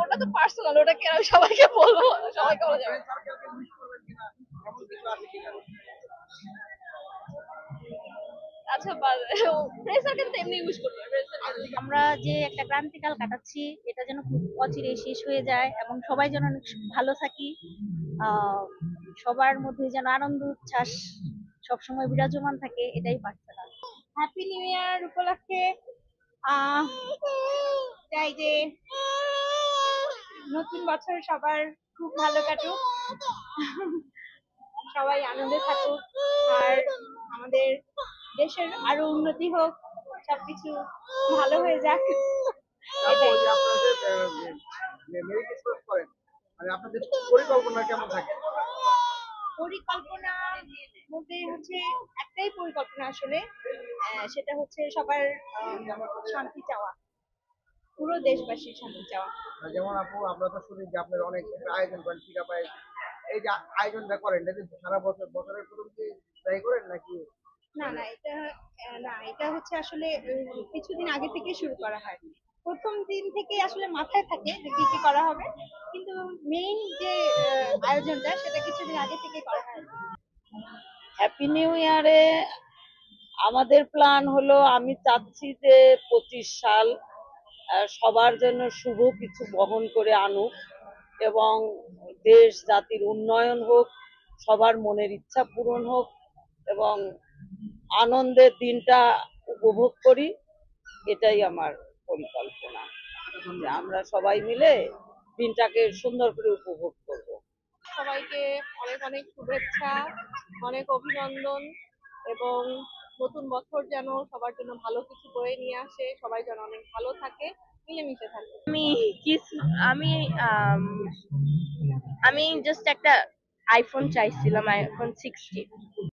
ওটা তো পার্সোনাল, ওটাকে আমি সবাইকে বলবো, সবাইকে বলা যাবে। আচ্ছা, ফ্রেন্ড সার্কেল তো এমনি ইউজ করবে। আমরা যে একটা ক্রান্তিকাল কাটাচ্ছি এটা যেন খুব অচিরে শেষ হয়ে যায় এবং সবাই যেন অনেক ভালো থাকি। আহ সবার মধ্যে যেন আনন্দ উচ্ছ্বাস সবসময় বিরাজমান থাকে, এটাই প্রার্থনা। হ্যাপি নিউ ইয়ার উপলক্ষে আহ চাই যে নতুন বছর সবার খুব ভালো কাটুক, সবাই আনন্দে থাকুক, আর আমাদের দেশের আরো উন্নতি হোক, সবকিছু ভালো হয়ে যাক। আপু, ওই যে আপনারা যে মেরি ক্রিসমাস করেন, মানে আপনাদের পরিকল্পনা কেমন থাকে? পরিকল্পনা বলতে হচ্ছে একটাই পরিকল্পনা আসলে, সেটা হচ্ছে সবার শান্তি চাওয়া, পুরো দেশবাসীর শান্তি চাওয়া। যেমন আপু, আমরা তো শুনি যে আপনারা অনেক একটা আয়োজন করেন পিঠা পায়েস, এই যে আয়োজনটা করেন এটা কি সারা বছর বছরের প্রথম কি ট্রাই করেন নাকি? না না, এটা না, এটা হচ্ছে আসলে কিছুদিন আগে থেকে শুরু করা হয়। প্রথম দিন থেকে আসলে মাথায় থাকে যে কি কি করা হবে, কিন্তু মেইন যে আয়োজনটা সেটা কিছুদিন আগে থেকে করা হয়। হ্যাপি নিউ ইয়ারে আমাদের প্ল্যান হলো, আমি চাচ্ছি যে 25 সাল সবার জন্য শুভ কিছু বহন করে আনুক, এবং দেশ জাতির উন্নয়ন হোক, সবার মনের ইচ্ছা পূরণ হোক, এবং আনন্দের দিনটা উপভোগ করি। এটাই আমার পরিকল্পনা, যে আমরা সবাই মিলে দিনটাকে সুন্দর করে উপভোগ করব। সবাইকে অনেক অনেক শুভেচ্ছা, অনেক অভিনন্দন, এবং নতুন বছর যেন সবার জন্য ভালো কিছু বয়ে নিয়ে আসে, সবাই যেন অনেক ভালো থাকে, মিলেমিশে থাকে। আমি কিস আমি আম, আমি জাস্ট একটা আইফোন চাইছিলাম, আইফোন 16।